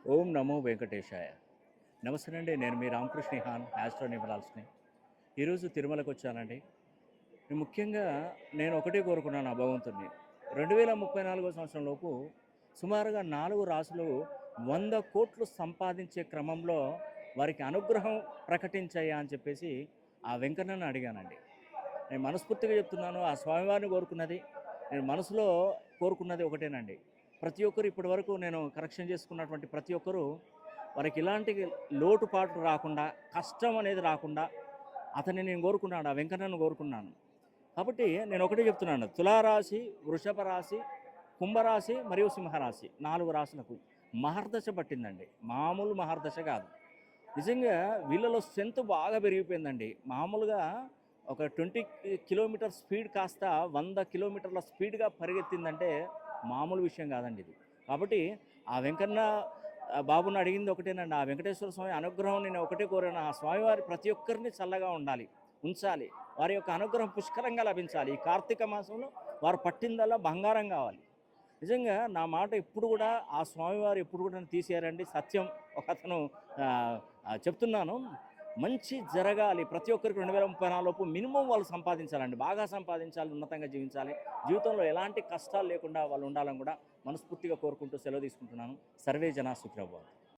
ఓం నమో వెంకటేశాయ. నమస్తే అండి. నేను మీ రామకృష్ణ హాన్ ఆస్ట్రో న్యూమరాల్స్‌ని. ఈరోజు తిరుమలకు వచ్చానండి. ముఖ్యంగా నేను ఒకటే కోరుకున్నాను ఆ భగవంతుడిని. 2034 సంవత్సరంలోపు సుమారుగా 4 రాసులు 100,00,00,000 సంపాదించే క్రమంలో వారికి అనుగ్రహం ప్రకటించయ్యా అని చెప్పేసి ఆ వెంకన్నని అడిగానండి. నేను మనస్ఫూర్తిగా చెప్తున్నాను. ఆ స్వామివారిని కోరుకున్నది, నేను మనసులో కోరుకున్నది ఒకటేనండి. ప్రతి ఒక్కరు ఇప్పటివరకు నేను కరెక్షన్ చేసుకున్నటువంటి ప్రతి ఒక్కరు వారికి ఇలాంటి లోటుపాట్లు రాకుండా, కష్టం అనేది రాకుండా అతన్ని నేను కోరుకున్నాను. ఆ వెంకన్నను కోరుకున్నాను. కాబట్టి నేను ఒకటే చెప్తున్నాను. తులారాశి, వృషభ రాశి, కుంభరాశి మరియు సింహరాశి 4 రాశులకు మహర్దశ పట్టిందండి. మామూలు మహర్దశ కాదు. నిజంగా వీళ్ళలో స్ట్రెంత్ బాగా పెరిగిపోయిందండి. మామూలుగా ఒక 20 కిలోమీటర్ స్పీడ్ కాస్త 100 కిలోమీటర్ల స్పీడ్‌గా పరిగెత్తిందంటే మామూలు విషయం కాదండి ఇది. కాబట్టి ఆ వెంకన్న బాబుని అడిగింది ఒకటేనండి. ఆ వెంకటేశ్వర స్వామి అనుగ్రహం నేను ఒకటే కోరాను. ఆ స్వామివారి ప్రతి ఒక్కరిని చల్లగా ఉంచాలి. వారి యొక్క అనుగ్రహం పుష్కలంగా లభించాలి. ఈ కార్తీక మాసంలో వారు పట్టిందల్లా బంగారం కావాలి. నిజంగా నా మాట ఎప్పుడు కూడా ఆ స్వామివారు ఎప్పుడు కూడా నన్ను తీసేయరండి. సత్యం ఒకతను చెప్తున్నాను. మంచి జరగాలి. ప్రతి ఒక్కరికి 2034 లోపు మినిమం వాళ్ళు సంపాదించాలండి. బాగా సంపాదించాలి, ఉన్నతంగా జీవించాలి. జీవితంలో ఎలాంటి కష్టాలు లేకుండా వాళ్ళు ఉండాలని కూడా మనస్ఫూర్తిగా కోరుకుంటూ సెలవు తీసుకుంటున్నాను. సర్వే జనా సుఖినో భవంతు.